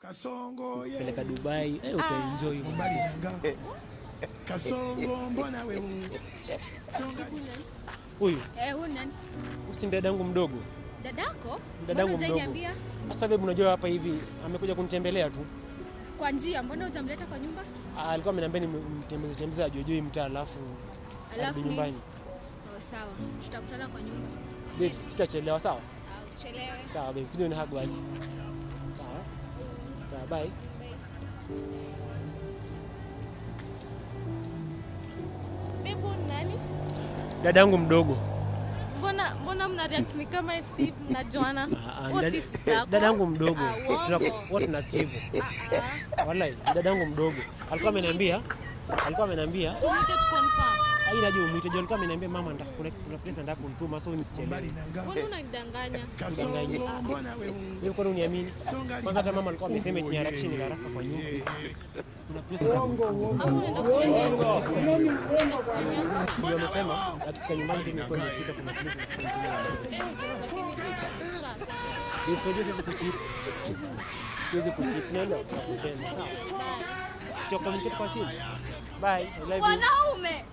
Kasongo peleka Dubai, utaenjoy mbali nanga. Kasongo mbona wewe? Songa huyu. Huyu nani? Usi dadangu mdogo. Dadako? Dadangu mdogo. Sasa babe, unajua hapa hivi amekuja kunitembelea tu. Kwa njia, mbona hujamleta kwa nyumba? Alikuwa ameniambia nimtembeze ajojoi mtaa alafu nyumbani. Sawa. Tutakutana kwa nyumba. Babe, sitachelewa sawa? Sawa, usichelewe. Sawa babe, kuja ni hug basi. Sawa. Sawa, bye. Babe, nani? Dadangu mdogo. Mbona mna react ni kama si mnajuana? Si sister yako. Dadangu mdogo. Tunakuwa tunatibu. Wallahi, dadangu mdogo. Alikuwa ameniambia tumite tu confirm. Haina juu mwite juu, alikuwa ameniambia mama nataka kuna place nataka kunituma so nisichelewe. Mbona unanidanganya? Kudanganya. Mbona wewe? Wewe kwa nini uniamini? Kwanza hata mama alikuwa amesema niharakishe ni haraka kwa nyumba. Kuna place za ndio amesema atifika nyumbani ndio kwa nifika kuna place za kunituma. Ndio sio hizo kuchip. Hizo kuchip nenda kupenda. Sawa. Sio communicate kwa simu. Bye. I love you. Wanaume.